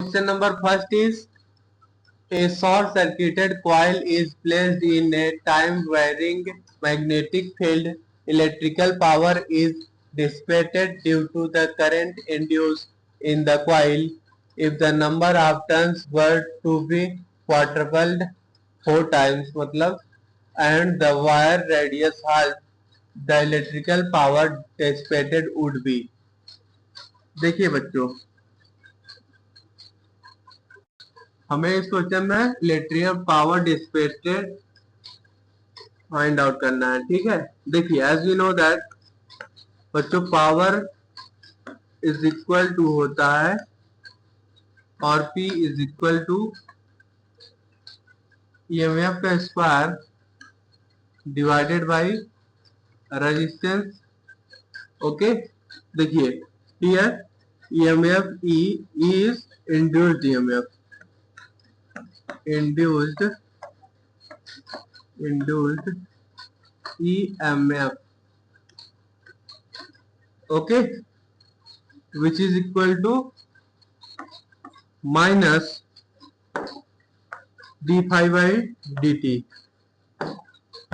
Question number first is a short circuited coil is placed in a time varying magnetic field. Electrical power is dissipated due to the current induced in the coil. If the number of turns were to be quadrupled 4 times मतलब and the wire radius half, the electrical power dissipated would be. देखिए बच्चों, हमें इस question में electrical power dissipated find out करना है। ठीक है, देखिए एज वी नो दैट बच्चों पावर इज इक्वल टू होता है और P is equal to EMF का square divided by resistance. Okay, देखिए here EMF E is induced EMF, induced EMF, okay, which is equal to minus d phi by dt,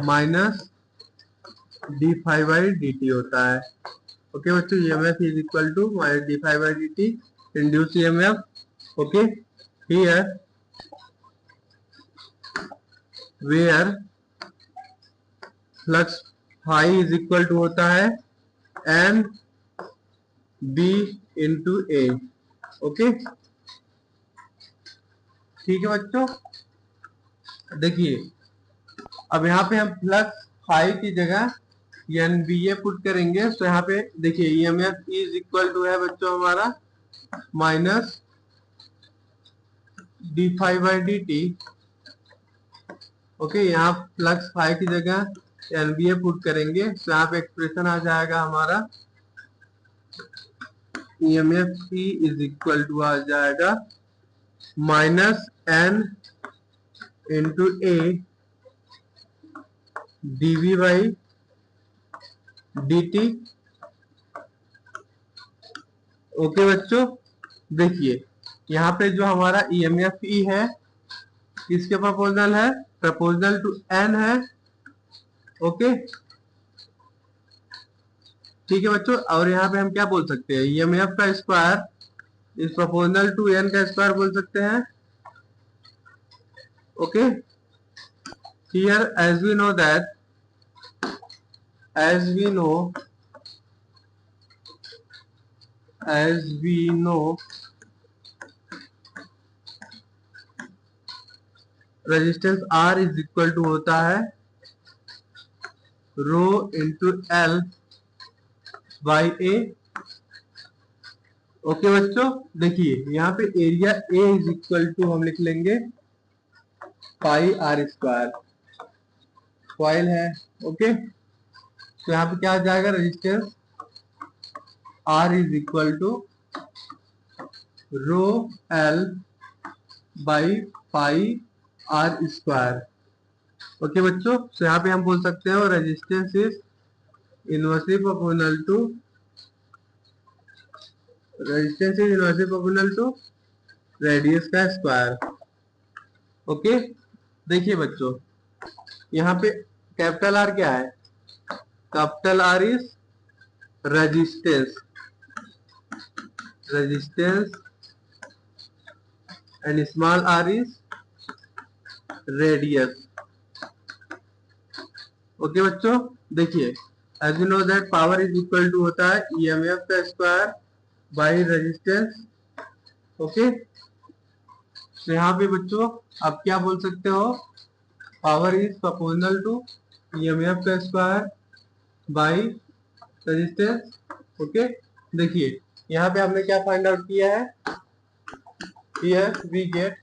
minus D phi by D T होता है। Okay बच्चों, EMF is equal to minus D phi by D T induce EMF। Okay, here where flux phi is equal to होता है N B into A. Okay, ठीक है बच्चों, देखिए अब यहाँ पे हम फ्लक्स फाई की जगह NBA पुट करेंगे तो यहाँ पे देखिए EMF इज इक्वल टू है बच्चों हमारा minus D phi by D T. Okay, यहाँ फ्लक्स फाई की जगह NBA पुट करेंगे तो यहाँ पे एक्सप्रेशन आ जाएगा हमारा EMF E is equal to आ जाएगा minus N into A dV by dt। Okay बच्चों, देखिए यहाँ पे जो हमारा EMF E है किसके प्रोपोर्शनल है, प्रोपोर्शनल टू N है। ओके, ठीक है बच्चों, और यहाँ पे हम क्या बोल सकते हैं, EMF का square is proportional to N का स्क्वायर बोल सकते हैं। Okay, here as we know that as we know resistance R is equal to होता है rho into L by A. Okay बच्चों, देखिए यहाँ पे area A is equal to हम लिख लेंगे पाई आर स्क्वायर, कॉइल है। ओके, तो यहाँ पे क्या आ जाएगा, resistance R is equal to rho L by pi R square. Okay बच्चों, तो यहाँ पे हम बोल सकते हैं resistance is inversely proportional to radius का स्क्वायर। ओके, देखिए बच्चों यहाँ पे कैपिटल आर क्या है, capital R is resistance and small R is radius. Okay बच्चों, देखिए as you know that power is equal to होता है EMF का स्क्वायर बाई रेजिस्टेंस। ओके, तो यहाँ पे बच्चों आप क्या बोल सकते हो, power is proportional to EMF का स्क्वायर बाई रेजिस्टेंस। ओके, देखिए यहाँ पे हमने क्या फाइंड आउट किया है, हियर वी गेट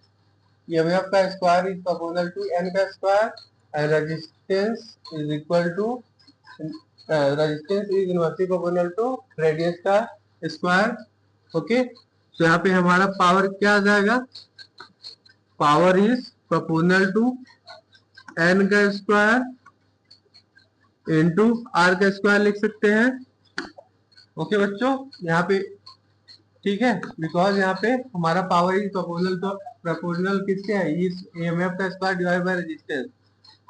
EMF का square is proportional to N का square and resistance is equal to resistance is inversely proportional to radius का स्क्वायर। ओके, तो यहाँ पे हमारा पावर क्या आ जाएगा, power is proportional to N का स्क्वायर इंटू R का स्क्वायर लिख सकते हैं। ओके बच्चों, यहाँ पे ठीक है, बिकॉज यहाँ पे हमारा पावर इज प्रोपोर्शनल किसके है, इस ईएमएफ का square divide by resistance.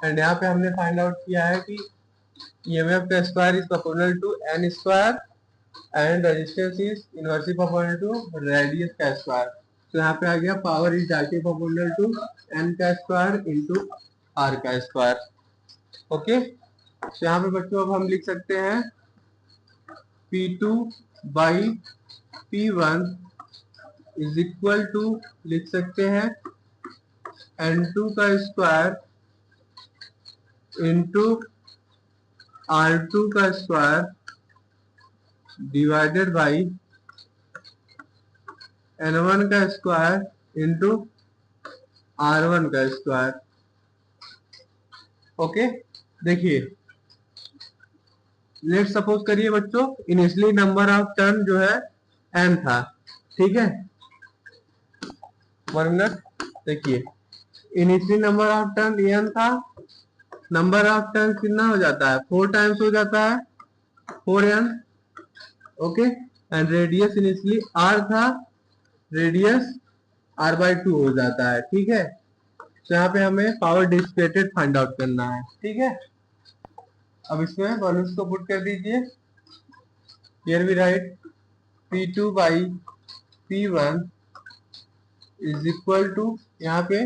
And यहाँ पे हमने फाइंड आउट किया है कि ईएमएफ का square is proportional to N square and resistance is inversely proportional to radius का स्क्वायर। तो यहाँ पे आ गया power is directly proportional to N का स्क्वायर इंटू आर का स्क्वायर। ओके, तो यहाँ पे बच्चों अब हम लिख सकते हैं P2 by P1 is equal to, लिख सकते हैं N2 का स्क्वायर इंटू R2 का स्क्वायर डिवाइडेड बाई N1 का स्क्वायर इंटू R1 का स्क्वायर। ओके, देखिए लेट सपोज करिए बच्चों इनिशियली नंबर ऑफ टर्न जो है n था, ठीक है, 1 मिनट। देखिए initially number of turn n था, नंबर ऑफ टर्न कितना हो जाता है, 4 टाइम्स हो जाता है 4n। Okay, and radius initially r था, रेडियस r/2 हो जाता है, ठीक है। तो यहाँ पे हमें पावर डिसिपेटेड फाइंड आउट करना है, ठीक है। अब इसमें वॉल्यूम्स को पुट कर दीजिए। Here we write P2 by P1 is equal to, यहाँ पे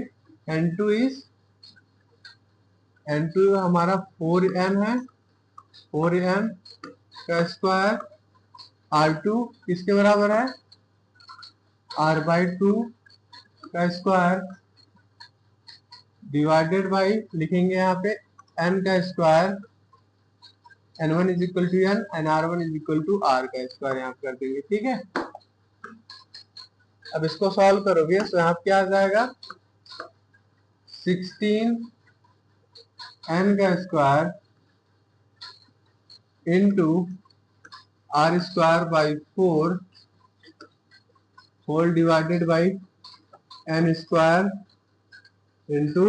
N2 हमारा 4n है, 4n का स्क्वायर, R2 किसके बराबर है, r/2 का स्क्वायर डिवाइडेड बाई, लिखेंगे यहाँ पे n का square, N1 is equal to n and R1 is equal to r का स्क्वायर यहाँ कर देंगे, ठीक है। अब इसको सॉल्व करोगे तो यहाँ क्या आ जाएगा, 16 n का square into r square by 4 whole divided by n square into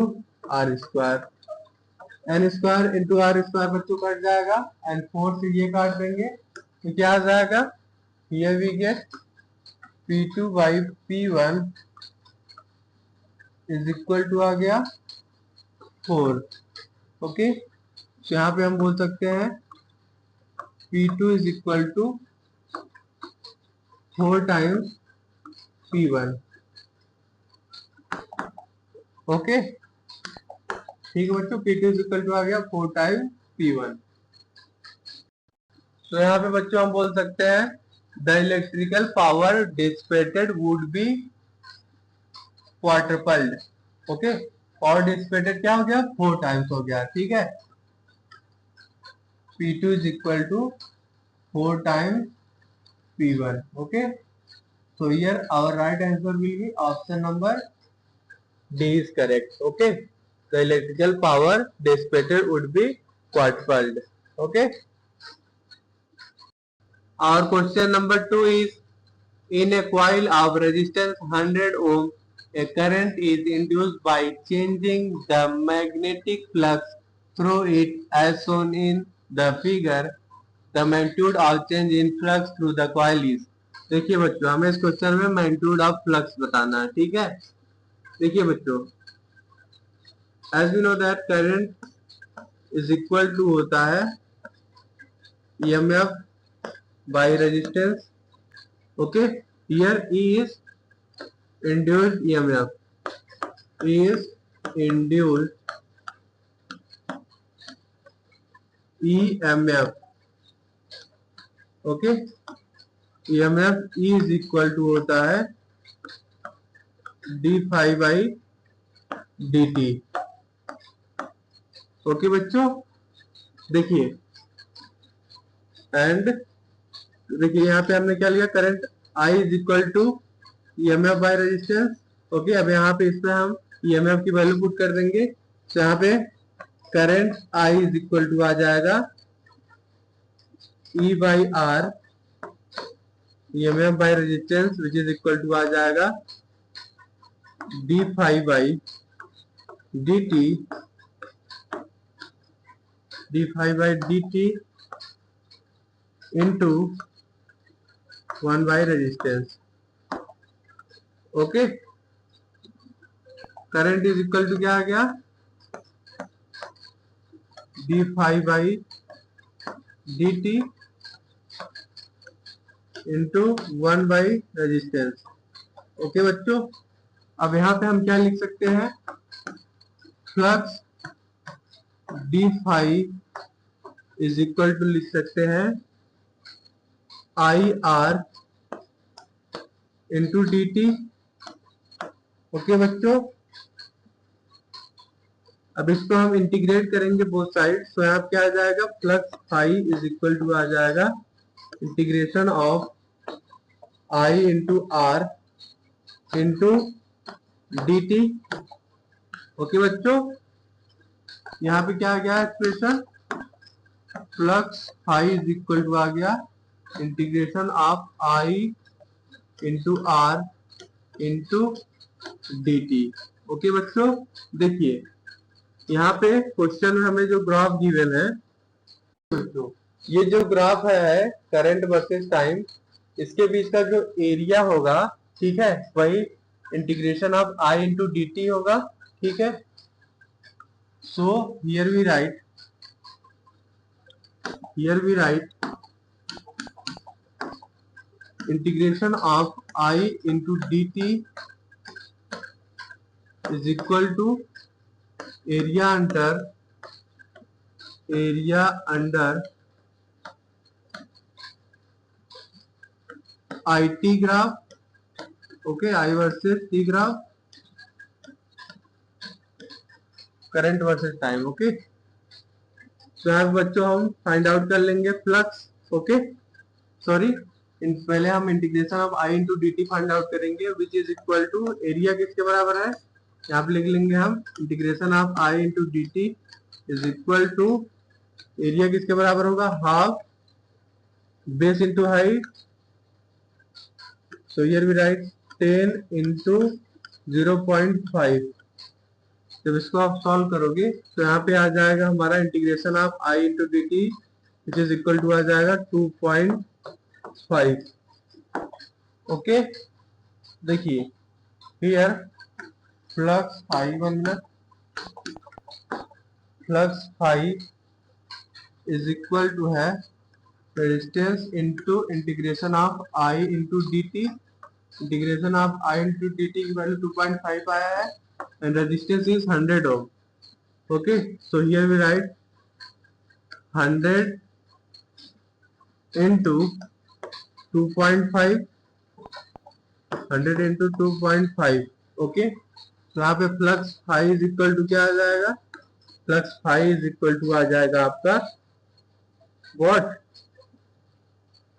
r square. n square into R square बच्चों कट जाएगा एंड 4 से ये काट देंगे तो क्या आ जाएगा, here we get P2 by P1 is equal to आ गया 4। ओके, तो यहाँ पे हम बोल सकते हैं P2 is equal to 4 times P1। Okay, ठीक है बच्चों, P2 इज इक्वल टू आ गया 4 टाइम्स P1। तो यहाँ पे बच्चों हम बोल सकते हैं the electrical power dissipated would be quadrupled. Okay, power dissipated क्या हो गया, 4 टाइम्स हो गया, ठीक है। P2 is equal to 4 times P1। Okay, so here our right answer will be option number D is correct. Okay, the electrical power dissipated would be quadrupled. Okay, our question number 2 is, in a coil of resistance 100 ohm, a current is induced by changing the magnetic flux through it as shown in the figure. The magnitude of change in flux through the coil is। देखिए बच्चों हमें इस question में magnitude of flux बताना है, ठीक है। देखिए बच्चों, as we know that current is equal to होता है EMF by resistance. Okay, here E is induced EMF, is induced EMF. Okay, EMF E is equal to होता है D phi by D T. Okay बच्चों, देखिए and देखिए यहाँ पे हमने क्या लिया, current I is equal to EMF by resistance. Okay, अब यहाँ पे इसमें हम ईएमएफ की वैल्यू पुट कर देंगे, तो यहाँ पे current I is equal to आ जाएगा E by R, EMF by resistance which is equal to आ जाएगा D phi by D T, D phi by D T into 1 by resistance. Okay, current is equal to क्या आ गया, D phi by D T into 1 by resistance. Okay बच्चों, अब यहाँ पे हम क्या लिख सकते हैं, flux D phi is equal to लिख सकते हैं I R into D T. Okay बच्चों, अब इसको हम इंटीग्रेट करेंगे बोथ साइड, तो यहाँ क्या आ जाएगा, flux phi is equal to आ जाएगा integration of I into R into D T. Okay बच्चों, यहाँ पे क्या आ गया expression, flux phi is equal to आ गया integration of I into R into D T. Okay बच्चों, देखिए यहाँ पे क्वेश्चन में हमें जो ग्राफ गिवन है, ये जो ग्राफ है करंट वर्सेस टाइम, इसके बीच का जो एरिया होगा, ठीक है, वही integration of I into D T होगा। ठीक है, so here we write integration of I into D T is equal to area under I T graph, okay, I versus T graph, current versus time. Okay, तो यहाँ बच्चों हम find out कर लेंगे flux. Okay, sorry, पहले हम integration of I into D T find out करेंगे, which is equal to area किसके बराबर है, यहाँ पे लिख लेंगे हम integration of I into D T is equal to area किसके बराबर होगा, half base into height, so here we write 10 into 0.5। जब इसको आप सॉल्व करोगे तो यहाँ पे आ जाएगा हमारा integration of I into D T which is equal to आ जाएगा 2.5। ओके, देखिए here flux phi, flux phi is equal to है resistance into integration of I into D T. Integration of I into D T की value 2.5 आया है and resistance is 100 ohm. Okay, so here we write 100 into 2.5, 100 into 2.5। Okay, तो यहाँ पे flux phi is equal to क्या आ जाएगा, flux phi is equal to आ जाएगा आपका व्हाट,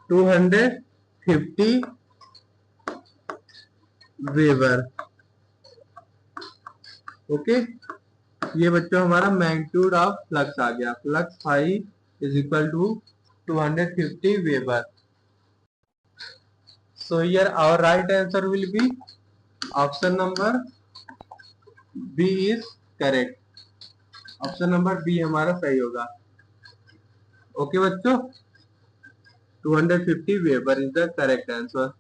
250 वेबर। ओके, ये बच्चों हमारा मैग्नीट्यूड ऑफ फ्लक्स आ गया, flux phi is equal to 250 weber. So here our right answer will be option number B is correct. Option number B हमारा सही होगा। ओके बच्चों, 250 weber is the correct answer.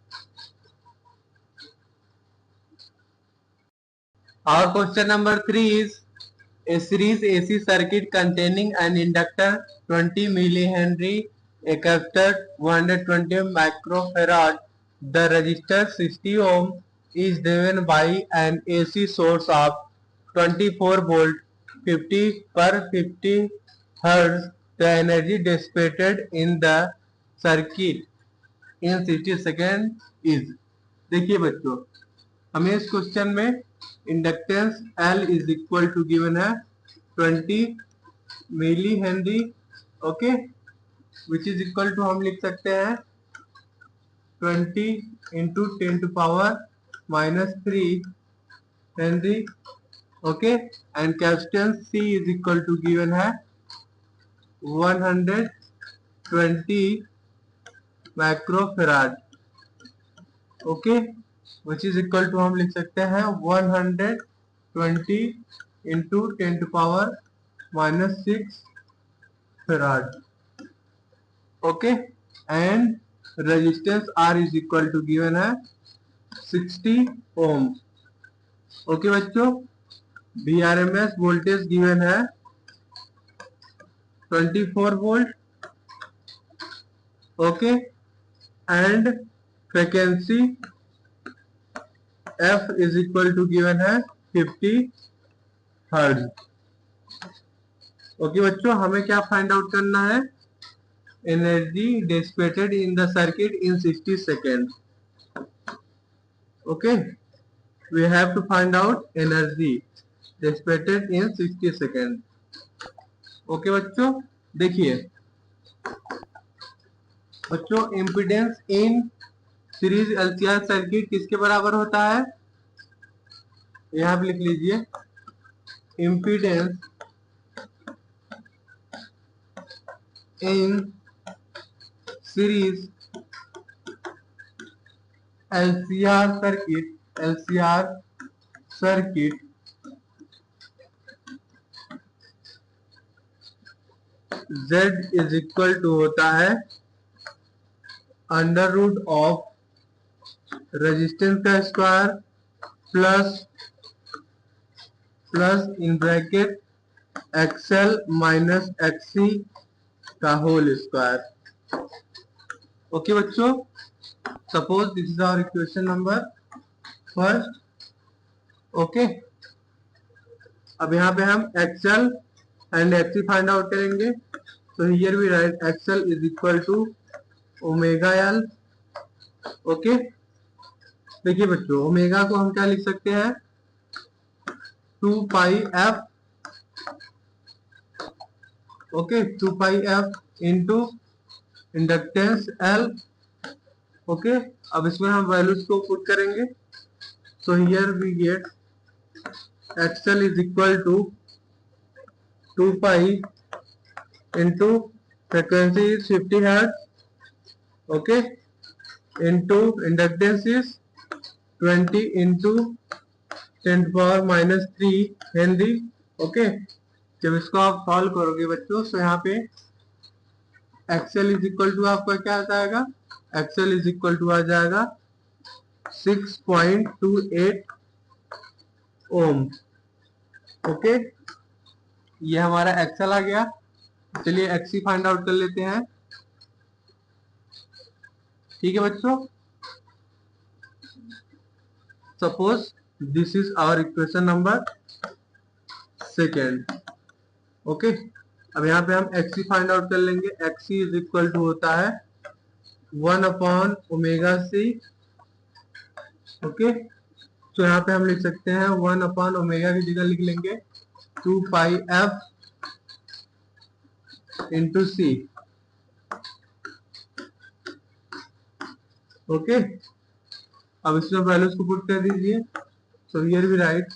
Our question number 3 is a series AC circuit containing an inductor 20 millihenry, a capacitor 120 microfarad. The resistor 60 ohm is driven by an AC source of 24 volt 50 per 50 hertz. The energy dissipated in the circuit in 60 seconds is। देखिए बच्चों, हमें इस question में inductance L is equal to given है 20 milli henry, okay, which is equal to हम लिख सकते हैं 20 into 10 to power -3 henry. Okay, and capacitance C is equal to given है 120 microfarad. Okay, which is equal to हम लिख सकते हैं 120 into 10 to power -6 farad. Okay, and resistance R is equal to given है 60 ओम। ओके बच्चों, VRMS voltage given है 24 volt. Okay, and frequency F is equal to given है 50 hertz. Okay बच्चों, हमें क्या फाइंड आउट करना है? Energy dissipated in the circuit in 60 second. Okay, we have to find out energy dissipated in 60 second. Okay बच्चों, देखिए बच्चों, impedance in series LCR circuit किसके बराबर होता है? यहां पे लिख लीजिए, impedance in series LCR circuit Z is equal to होता है अंडर रूट ऑफ रेजिस्टेंस का square plus in bracket XL minus XC का होल स्क्वायर। ओके बच्चों, suppose this is our equation number first. Okay, अब यहाँ पे हम XL and XC find out करेंगे। So here we write XL is equal to omega L। Okay, देखिए बच्चों, omega को हम क्या लिख सकते हैं? 2 pi F। Okay, 2 pi F into inductance L। Okay, अब इसमें हम वैल्यूज को पुट करेंगे। So here we get XL is equal to 2 pi into frequency is 50 hertz, okay, into inductance is 20 into 10 power minus 3 henry. Okay, जब इसको आप solve करोगे बच्चों, तो यहाँ पे XL इज इक्वल टू आपका क्या आ जाएगा? XL इज इक्वल टू आ जाएगा 6.28 ओम। ओके, ये हमारा XL आ गया। चलिए XC फाइंड आउट कर लेते हैं। ठीक है बच्चों, suppose this is our equation number second. Okay, अब यहाँ पे हम XC फाइंड आउट कर लेंगे। XC इज इक्वल टू होता है 1 अपॉन ओमेगा C। ओके, तो यहाँ पे हम लिख सकते हैं 1 अपॉन ओमेगा की जगह लिख लेंगे 2 pi F into C। Okay, अब इसमें वैल्यूज को पुट कर दीजिए। So here we write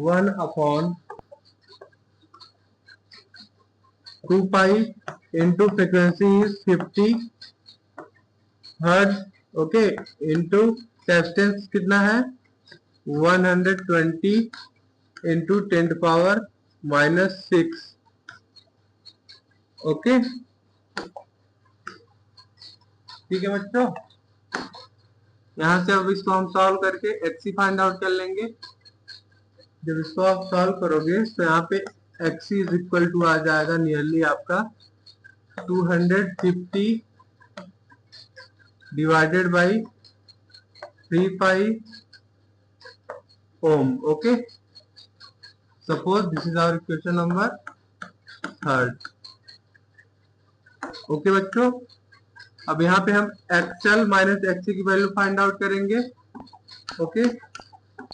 1 upon 2 pi into frequency is 50 hertz. Okay, into capacitance कितना है? 120 इंटू 10 पावर माइनस 6। ओके, ठीक है बच्चों, यहाँ से अब इसको हम सॉल्व करके XC फाइंड आउट कर लेंगे। जब इसको आप सॉल्व करोगे तो यहाँ पे XC इज इक्वल टू आ जाएगा नियरली आपका 250 divided by 3 pi ohm. Okay, suppose this is our equation number third. Okay बच्चों, अब यहाँ पे हम XL माइनस XC की वैल्यू फाइंड आउट करेंगे। Okay,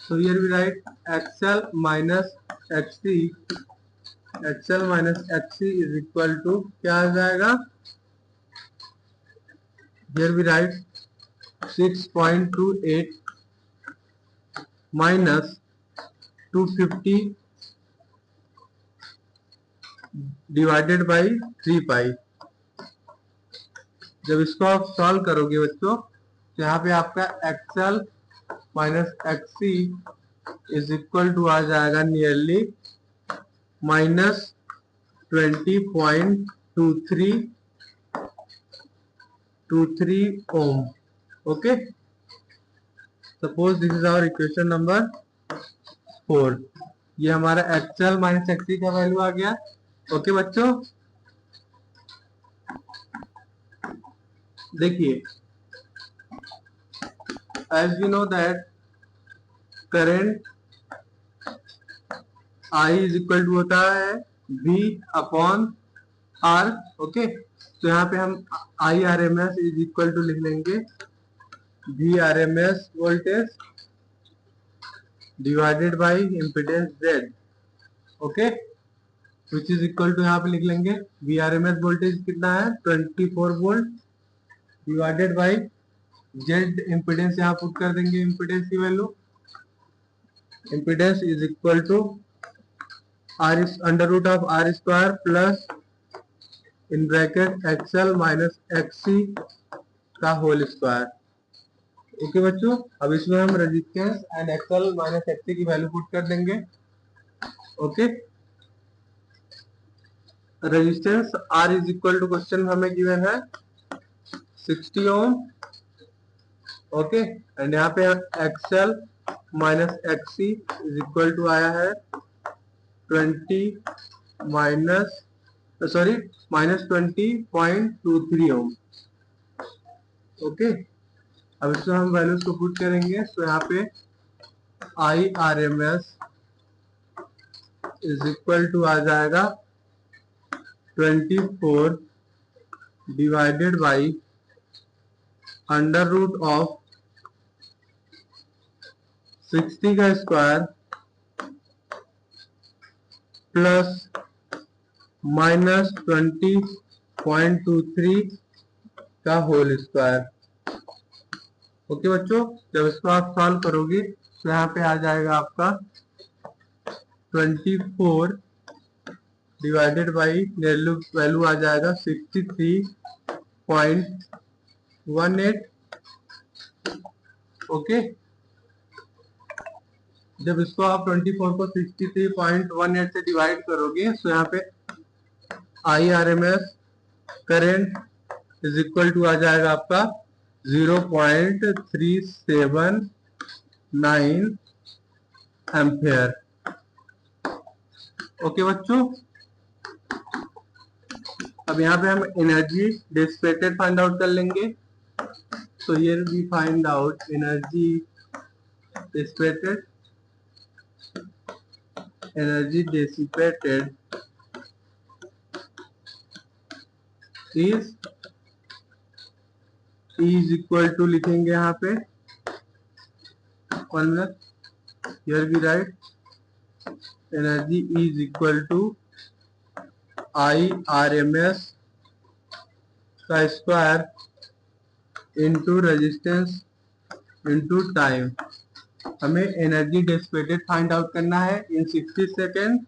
so here we write XL minus XC is equal to क्या आ जाएगा? here we write 6.28 minus 250 divided by 3 पाई। जब इसको आप सॉल्व करोगे बच्चों, तो यहाँ पे आपका XL minus XC is equal to आ जाएगा nearly minus 20.23 ohm. Okay, suppose this is our equation number 4। ये हमारा एक्सएल माइनस एक्ससी का वैल्यू आ गया। ओके बच्चों, देखिए as you know that current I is equal to होता है V अपॉन R। ओके, तो यहाँ पे हम I R M S is equal to लिख लेंगे V R M S voltage divided by impedance Z। Okay, which is equal to यहाँ पे लिख लेंगे V R M S voltage कितना है 24 volt divided by Z impedance यहाँ put कर देंगे। इम्पिडेंस की वैल्यू, impedance is equal to R under root of R square plus in bracket XL minus XC का होल स्क्वायर। ओके बच्चों, अब इसमें हम resistance and XL minus XC की वैल्यू पुट कर देंगे। Okay, resistance R is equal to question हमें given है 60 ओम। ओके, एंड यहाँ पे XL minus XC is equal to आया है 20 ओम। ओके, अब इसमें हम वैल्यूज को पुट करेंगे। तो यहाँ पे I R M S is equal to आ जाएगा 24 divided by under root of 60 का स्क्वायर प्लस माइनस 20.23 का होल स्क्वायर। ओके बच्चों, जब इसको आप सॉल्व करोगे तो यहाँ पे आ जाएगा आपका 24 डिवाइडेड बाई वैल्यू आ जाएगा 63.18। ओके, जब इसको आप 24 को 63.18 से डिवाइड करोगे तो यहाँ पे I R M S current is equal to आ जाएगा आपका 0.379 एम्पियर। ओके बच्चों, अब यहाँ पे हम एनर्जी डिसिपेटेड फाइंड आउट कर लेंगे। तो here we find out energy dissipated. Energy dissipated is equal to लिखेंगे यहाँ पे 1 minute, here we write energy is equal to IRMS का square into resistance into time. हमें एनर्जी डिसिपेटेड फाइंड आउट करना है in 60 second.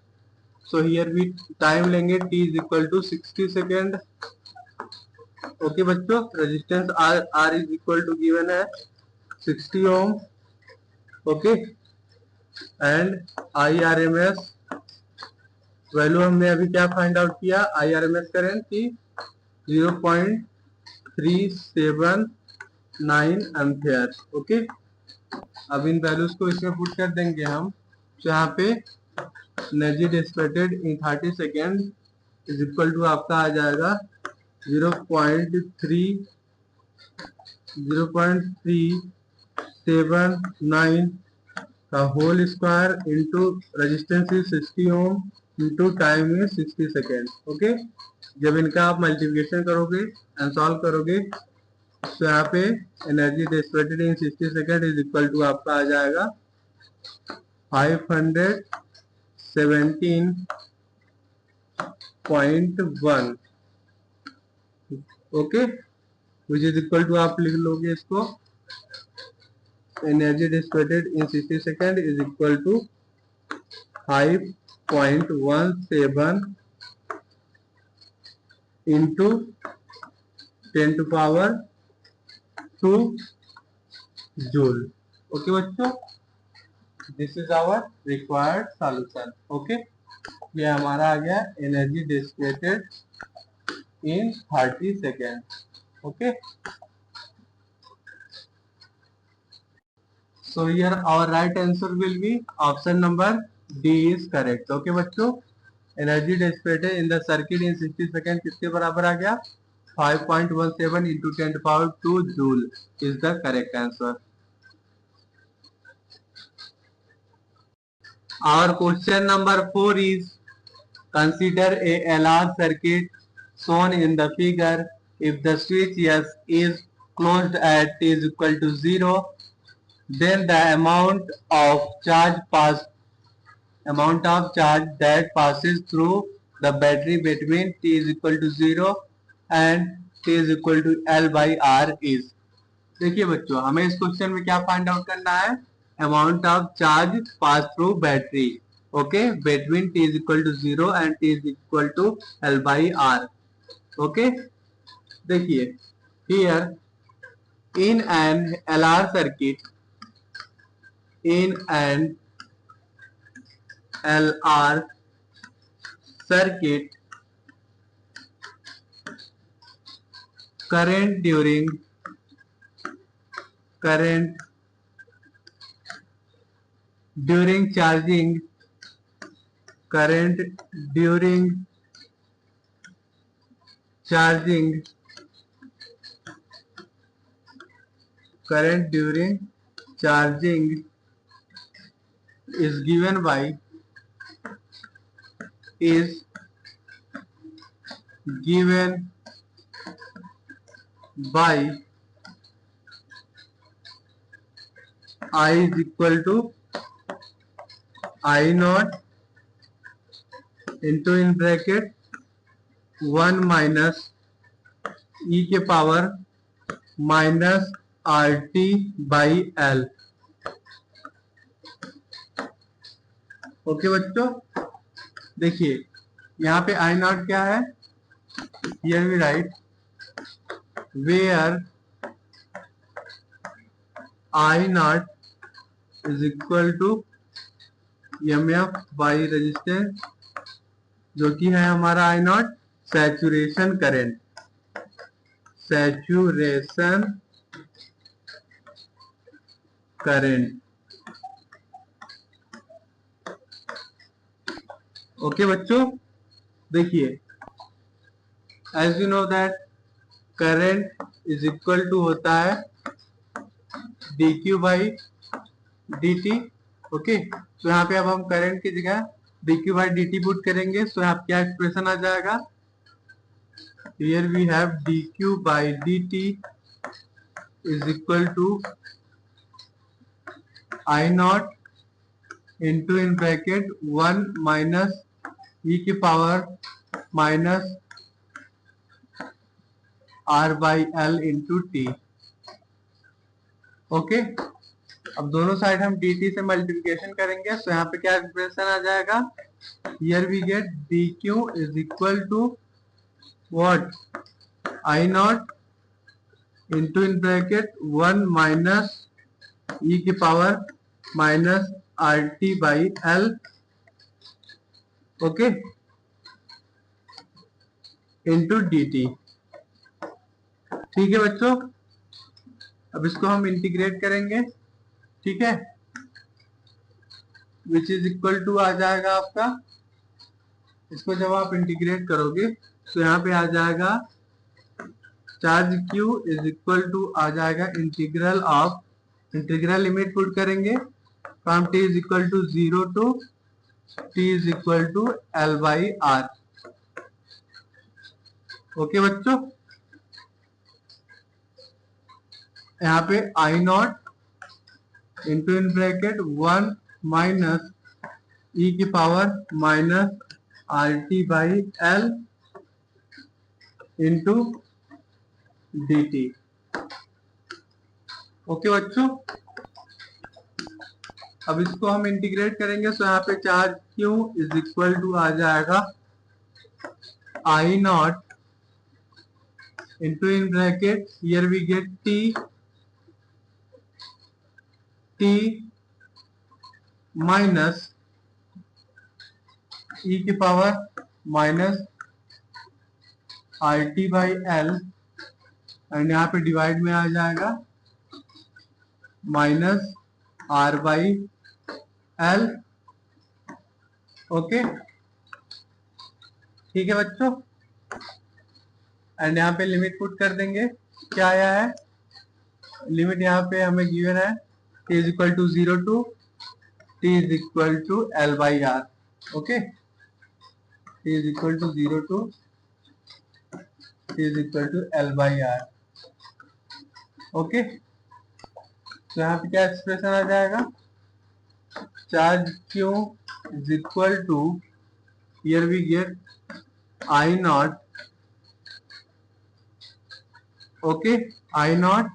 So here we time लेंगे t is equal to 60 second. Okay बच्चों, resistance R is equal to given है 60 ohm. Okay, and IRMS value हमने अभी क्या find out किया, IRMS करेंट की 0.379 एम्पियर। ओके, अब इन वैल्यूज को इसमें पुट कर देंगे हम। तो यहाँ पे energy dissipated in 30 second is equal to आपका आ जाएगा 0.379 का whole square into resistance is 60 ohm into time is 60 second. Okay, जब इनका आप मल्टीप्लिकेशन करोगे एंड सॉल्व करोगे तो यहाँ पे energy dissipated in 60 second is equal to आपका आ जाएगा 517.1। Okay, which is equal to आप लिख लोगे इसको energy dissipated in 60 second is equal to 5.17 into 10 to power 2 joule. Okay बच्चों, this is our required solution. Okay, ये हमारा आ गया energy dissipated in 30 second. Okay, So here our right answer will be option number D is correct. Okay बच्चों, energy dissipated in the circuit in 60 second किसके बराबर आ गया? 5.17 into 10⁻², joule is the correct answer. Our question number 4 is, consider a LR circuit shown in the figure. If the switch S is closed at t is equal to 0, then the amount of charge that passes through the battery between t is equal to 0 and t is equal to L by R is. देखिए बच्चों, हमें इस question में क्या find out करना है? Amount of charge pass through battery, okay, between t is equal to 0 and t is equal to L by R. Okay, देखिए here in an LR circuit, current during charging is given by I is equal to I naught into in bracket 1 minus e के power minus RT by L. Okay बच्चों, देखिए यहाँ पे I naught क्या है? Here we write where I naught is equal to MF by resistance, जो कि है हमारा I naught saturation current. Okay बच्चों, देखिए as you know that current is equal to होता है dq बाई dt. ओके, तो यहाँ पे अब हम करंट की जगह dq बाई dt पुट करेंगे. तो यहाँ क्या एक्सप्रेशन आ जाएगा? Here we have dq by dt is equal to I naught into in bracket 1 minus e की power minus R by L into t. Okay, अब दोनों साइड हम dt से मल्टीप्लिकेशन करेंगे. तो यहाँ पे क्या एक्सप्रेशन आ जाएगा? Here we get dq is equal to what? I naught into in bracket 1 minus e की power minus RT by L. Okay, into dt. ठीक है बच्चों, अब इसको हम इंटीग्रेट करेंगे. ठीक है, विच इज इक्वल टू आ जाएगा आपका, इसको जब आप इंटीग्रेट करोगे तो यहाँ पे आ जाएगा charge q is equal to आ जाएगा इंटीग्रल लिमिट पुट करेंगे from t is equal to 0 to t is equal to L by R. Okay बच्चों, यहाँ पे I not into in bracket 1 minus e की power minus RT by L into dt. Okay बच्चों, अब इसको हम integrate करेंगे. तो यहाँ पे charge q is equal to आ जाएगा I not into in bracket here we get t minus e की power minus RT by L and यहाँ पे डिवाइड में आ जाएगा minus R by L। Okay, ठीक है बच्चों। एंड यहाँ पे लिमिट पुट कर देंगे। क्या आया है लिमिट, यहाँ पे हमें गिवन है t is equal to 0 to t is equal to L by R। Okay, t is equal to 0 to t is equal to L by R। Okay, तो यहाँ पे क्या एक्सप्रेशन आ जाएगा, charge Q is equal to, here we get I naught. Okay, I naught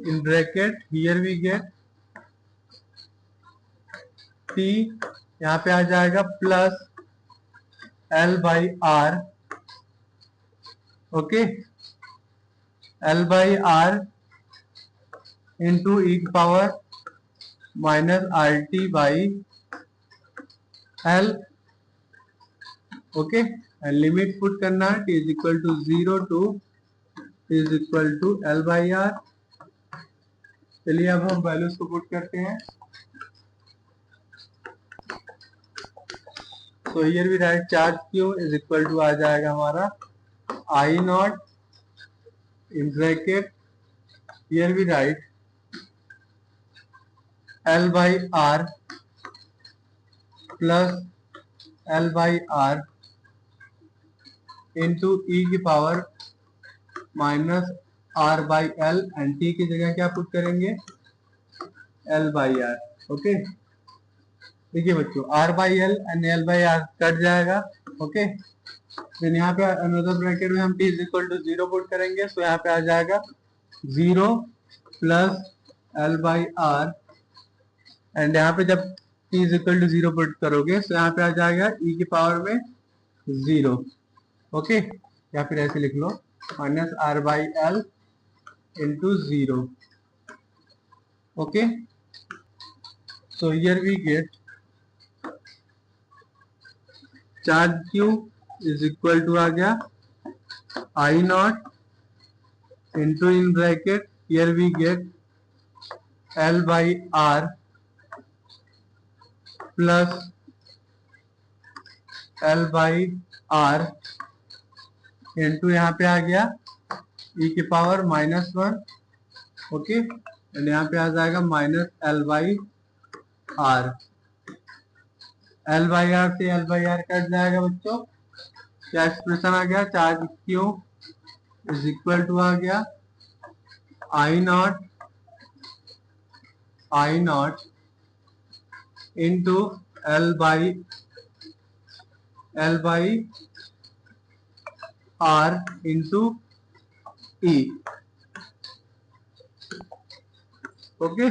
in bracket, here we get T, यहाँ पे आ जाएगा plus L by R। Okay, L by R into E power minus RT by L। Okay, limit put करना है, T is equal to 0 to T is equal to L by R। चलिए अब हम values को put करते हैं। तो here we write charge Q is equal to आ जाएगा हमारा I not in bracket, here we write L by R plus L by R into E की power minus R by L, and T की जगह क्या put करेंगे, L by R। Okay, देखिए बच्चों R by L and L by R cut जाएगा। Okay, फिर यहाँ पे अनदर ब्रैकेट में हम T is equal to 0 put करेंगे, तो यहाँ पे आ जाएगा 0 plus L by R, and यहाँ पे जब T is equal to 0 put करोगे तो यहाँ पे आ जाएगा e की पावर में 0। ओके, या फिर ऐसे लिख लो minus R by L into 0। Okay, so here we get charge Q is equal to आ गया I not into in bracket, here we get L by R plus L by R into यहाँ पे आ गया e की power minus 1। Okay, and यहाँ पे आ जाएगा minus L by R। L by R से L बाई R कट जाएगा बच्चों। क्या एक्सप्रेशन आ गया, charge Q is equal to आ गया I not into L by R into E। Okay,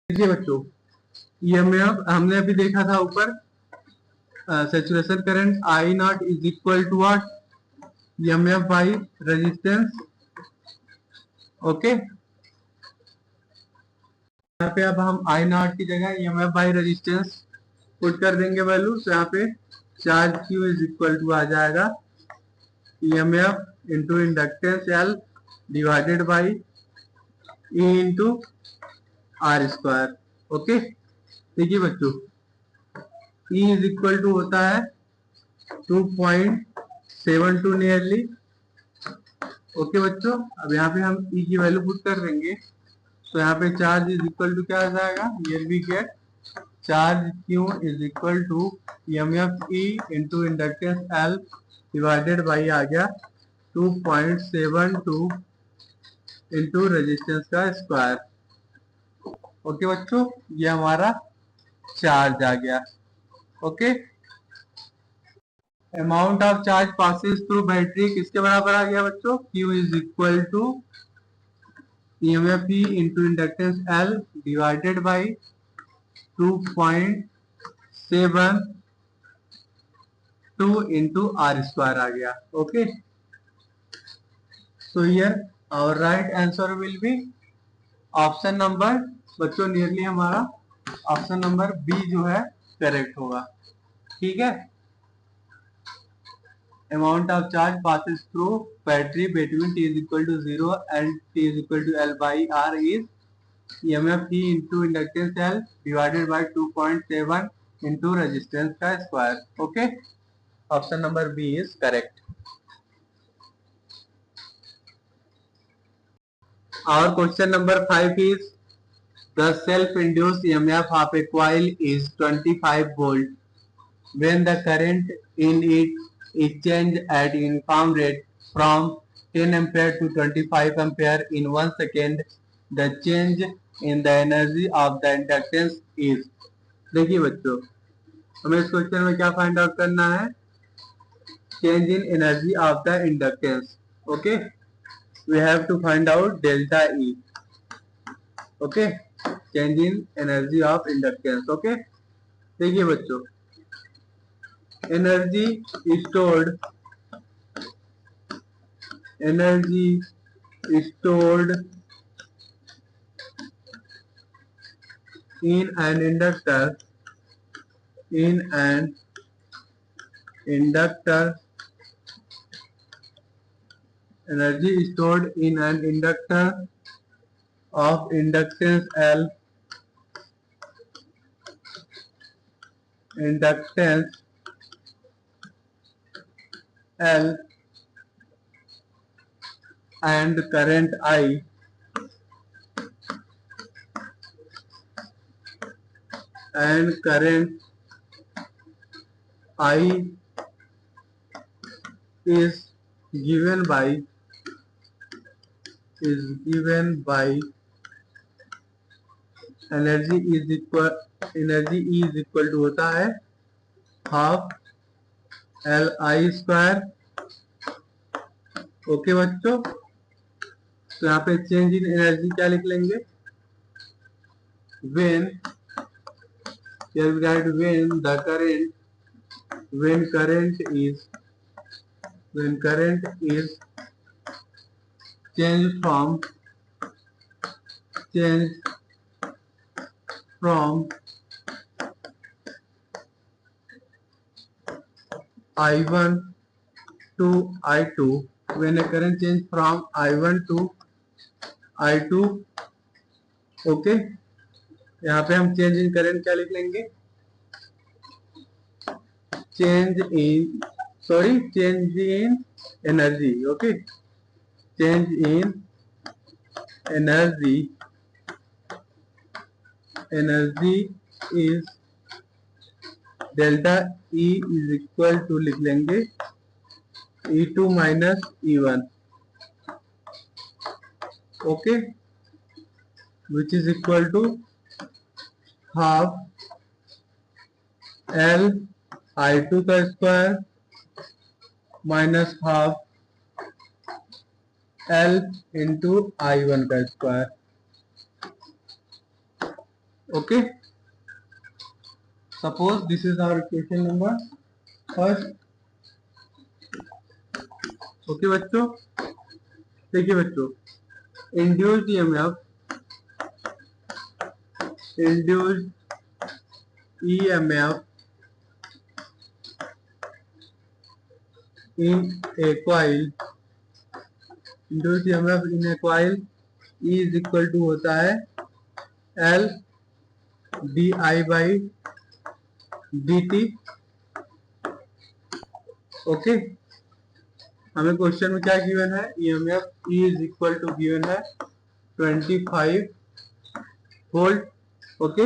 देखिए बच्चों ये हमने अभी देखा था ऊपर सैचुरेशन करंट I नॉट is equal to what, EMF by resistance. Okay, यहाँ पे अब हम I नॉट की जगह EMF बाई रेजिस्टेंस पुट कर देंगे वैल्यू, तो यहाँ पे charge Q is equal to आ जाएगा EMF into inductance L divided by E into R square. Okay, देखिए बच्चों E इज इक्वल टू होता है 2.72 नियरली। ओके बच्चों, अब यहाँ पे हम E की वैल्यू पुट कर देंगे, तो यहाँ पे चार्ज इज इक्वल टू क्या आ जाएगा, here we get charge Q is equal to EMF E into inductance L divided by आ गया 2.72 इंटू रेजिस्टेंस का स्क्वायर। ओके बच्चों, ये हमारा चार्ज आ गया। Okay, amount of charge passes through battery किसके बराबर आ गया बच्चों, Q is equal to EMF E into inductance L divided by 2.72 into R square आ गया। Okay, so here our right answer will be option number, बच्चों nearly हमारा option number B जो है करेक्ट होगा। ठीक है, amount of charge passes through battery between t is equal to 0 and t is equal to L by R is EMF E into inductance L divided by 2.7 into resistance का square. Okay, option number B is correct. Our question number 5 is the self-induced EMF of a coil is 25 volt. When the current in it is changed at uniform rate from 10 ampere to 25 ampere in 1 second, the change in the energy of the inductance is. देखिए बच्चों, हमें इस question में क्या find out करना है? Change in energy of the inductance. Okay, we have to find out delta E. Okay, change in energy of inductance. Okay, देखिए बच्चों, energy stored in an inductor energy stored in an inductor of inductance L and current I is given by energy E is equal to होता है half LI square. Okay बच्चों, तो यहाँ पे change in energy क्या लिख लेंगे? when current is changed from I1 to I2, when a current change from I1 to I2. Okay, यहाँ पे हम चेंज इन करंट क्या लिख लेंगे? Change in energy. Okay, change in energy is delta E is equal to लिख लेंगे E2 minus E1. Okay, which is equal to half L I2 का square minus half L into I1 का square. Okay, suppose this is our equation number first. Okay बच्चों, देखिए बच्चों, induced EMF in a coil, E is equal to होता है L di by dt. Okay, हमें question में क्या given है? EMF E is equal to given है 25 वोल्ट. ओके,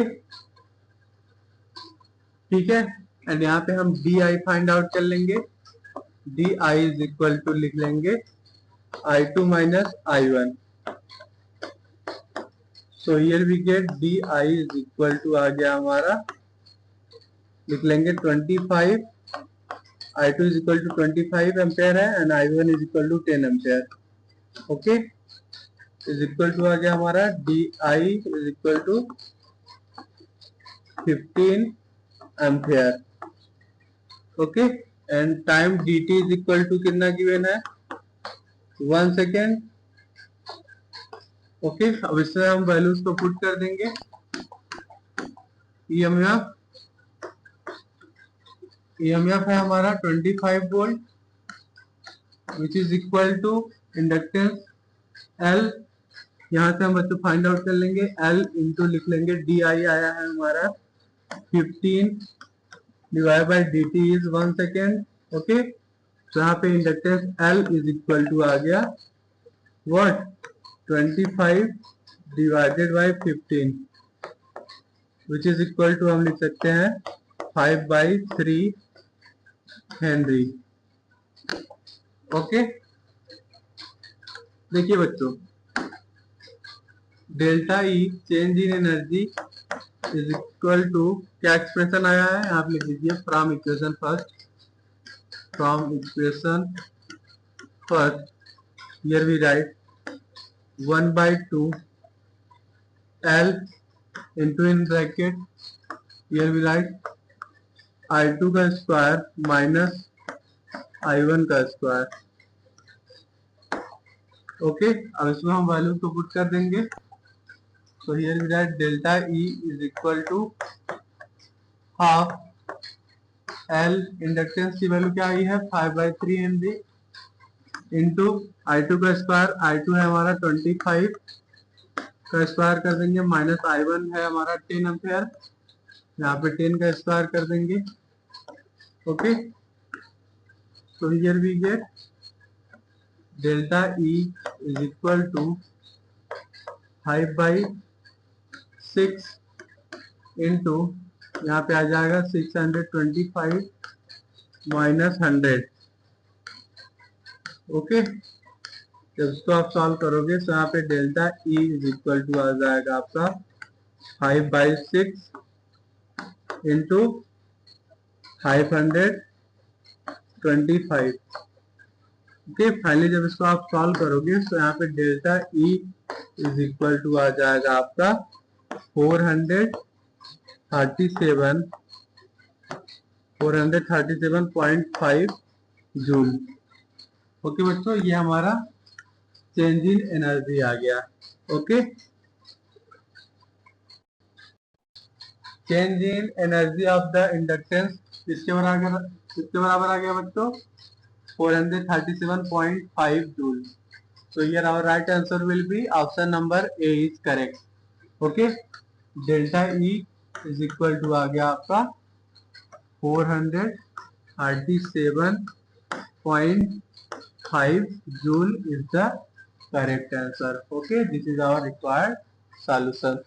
ठीक है, एंड यहाँ पे हम DI फाइंड आउट कर लेंगे. DI इज इक्वल टू लिख लेंगे I2 minus I1. So here we get DI is equal to आ गया हमारा, लिख लेंगे 25. I2 is equal to 25 ampere है and I1 is equal to 10 ampere. Okay, is equal to आ गया हमारा DI is equal to 15 ampere. Okay, and time dt is equal to कितना गिवन है? 1 सेकेंड. ओके, अब इसमें हम वैल्यूज को पुट कर देंगे. EMF है हमारा 25 volt which is equal to inductance L यहाँ से हम बच्चों फाइंड आउट कर लेंगे, L इंटू लिख लेंगे डी आई आया है हमारा 15 divide by D T is 1 second. Okay, तो यहाँ पे inductance L is equal to आ गया what 25 divided by 15 which is equal to हम लिख सकते हैं 5/3 हेनरी। ओके, देखिए बच्चों, delta E change in energy is equal to क्या एक्सप्रेशन आया है, आप लिख लीजिए from equation first, from equation first here we write 1/2 L into in bracket here we write I2 का स्क्वायर माइनस I1 का स्क्वायर। ओके, अब इसमें हम वैल्यू को पुट कर देंगे। तो here we write delta E is equal to half L, inductance की वैल्यू क्या आई है 5/3 हेनरी, इंटू I2 का स्क्वायर, I2 है हमारा 25 का स्क्वायर कर देंगे, माइनस I1 है हमारा 10 एम्पियर, यहाँ पे 10 का स्क्वायर कर देंगे। ओके, तो here we get delta E is equal to 5/6 into यहाँ पे आ जाएगा 625 माइनस 100। ओके, जब इसको आप सॉल्व करोगे तो यहाँ पे delta E is equal to आ जाएगा आपका 5/6 इंटू 525। ओके, फाइनली जब इसको आप सॉल्व करोगे तो यहाँ पे delta E is equal to आ जाएगा आपका 437.5 जूल। ओके बच्चों, ये हमारा चेंज इन एनर्जी आ गया। Okay, change in energy of the inductance किसके बराबर आ गया बच्चों 437.5 joule. So here our right answer will be option number A is correct. Okay, delta E is equal to आ गया आपका 437.5 joule is the correct answer. Okay, this is our required solution.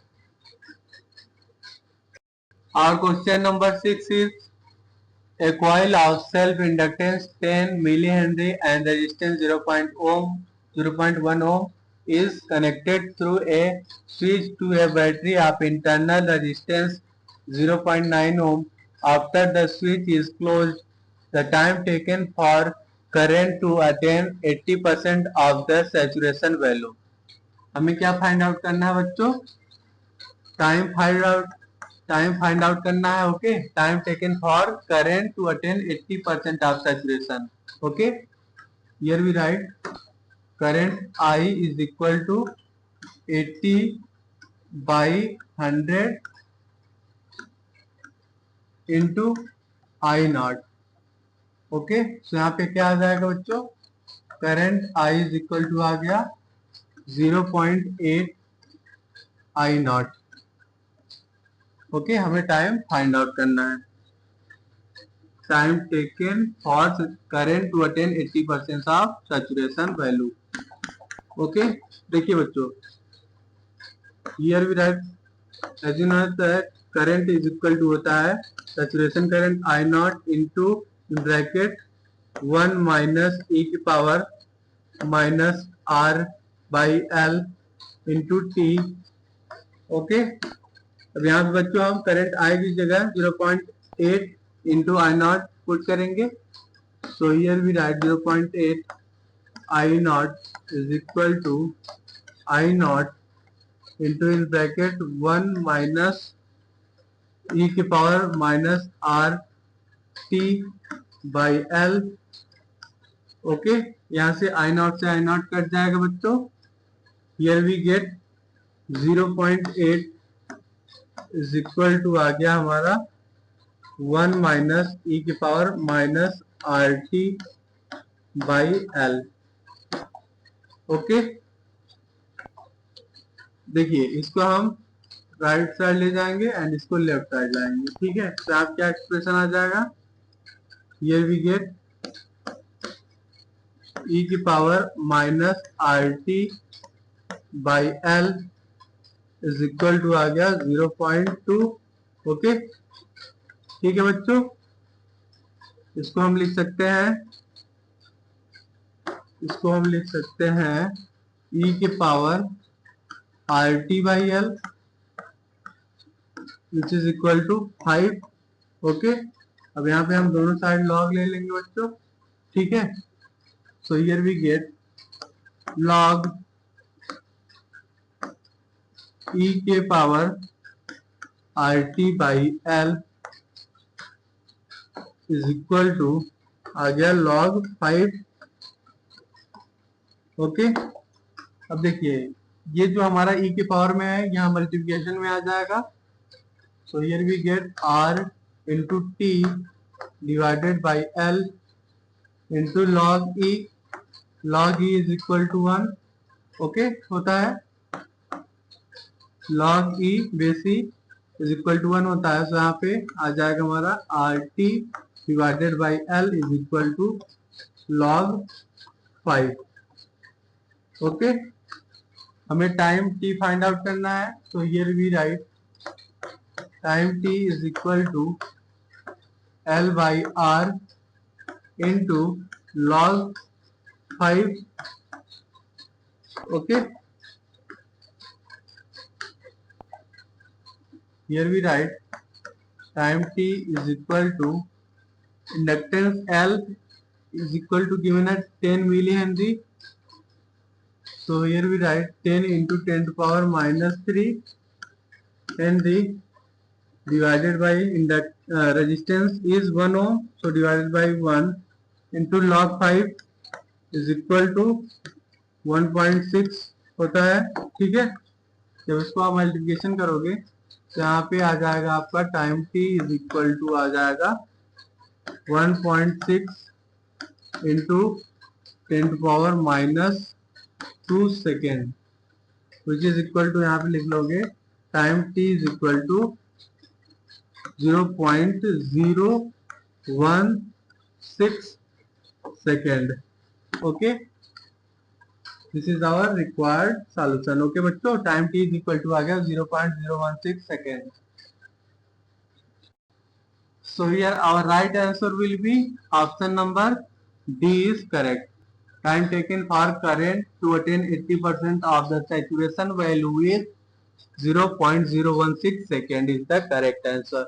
Our question number 6 is a coil of self-inductance 10 millihenry and resistance 0.1 ohm is connected through a switch to a battery of internal resistance 0.9 ohm. After the switch is closed, the time taken for current to attain 80% of the saturation value. हमें क्या find out करना है बच्चों, time find out करना है। Okay, time taken for current to attain 80% of saturation. Okay, here we write current I is equal to 80/100 into I0। Okay, so यहाँ पे क्या आ जाएगा बच्चों, current I is equal to आ गया 0.8 I0। ओके, हमें टाइम फाइंड आउट करना है, time taken for current to attain 80% of saturation value. Okay, देखिए बच्चों, here we write as you know that current is equal to होता है saturation current I0 into bracket 1 minus e की power minus R/L into t. Okay, अब यहाँ पे बच्चों हम करंट I की जगह 0.8 इंटू I0 पुट करेंगे। So here we write 0.8 I0 is equal to I0 into in bracket 1 minus e की पावर माइनस RT/L। ओके, यहाँ से I0 से I0 कट जाएगा बच्चों, here we get 0.8 is equal to आ गया हमारा 1 माइनस e की पावर माइनस RT/L। ओके, देखिए इसको हम राइट साइड ले जाएंगे एंड इसको लेफ्ट साइड लाएंगे, ठीक है। तो आप क्या एक्सप्रेशन आ जाएगा, हियर वी गेट e की power minus R T by L is equal to आ गया 0.2। ओके, ठीक है बच्चों, इसको हम लिख सकते हैं, इसको हम लिख सकते हैं e के power R T by L which is equal to 5। Okay, अब यहाँ पे हम दोनों साइड लॉग ले लेंगे बच्चों, ठीक है। So here we get log e के power R T by L is equal to आ गया log 5। ओके, अब देखिए ये जो हमारा e के पावर में है यहाँ मल्टीप्लिकेशन में आ जाएगा। So here we get r into T divided by l into log e is equal to 1। Okay, होता है log e बेसी इज इक्वल टू 1 होता है। सो यहाँ पे आ जाएगा हमारा R T divided by L is equal to log 5। Okay, हमें टाइम t फाइंड आउट करना है। तो here we write time t is equal to l by R into log 5। Okay, here we write time t is equal to inductance L is equal to given at 10 millihenry. So here we write 10 into 10 to power minus 3 Henry divided by resistance is 1 ohm. So divided by 1 into log 5 is equal to 1.6 होता है, ठीक है। जब इसको आप multiplication करोगे तो यहाँ पे आ जाएगा आपका time t is equal to आ जाएगा 1.6 into 10 to power minus 2 second which is equal to, यहाँ पे लिख लोगे time t is equal to 0.016 second. Okay, this is our required solution. Okay बच्चों, time t is equal to आ गया 0.016 second. So here our right answer will be option number D is correct. Time taken for current to attain 80% of the saturation value is 0.016 second is the correct answer.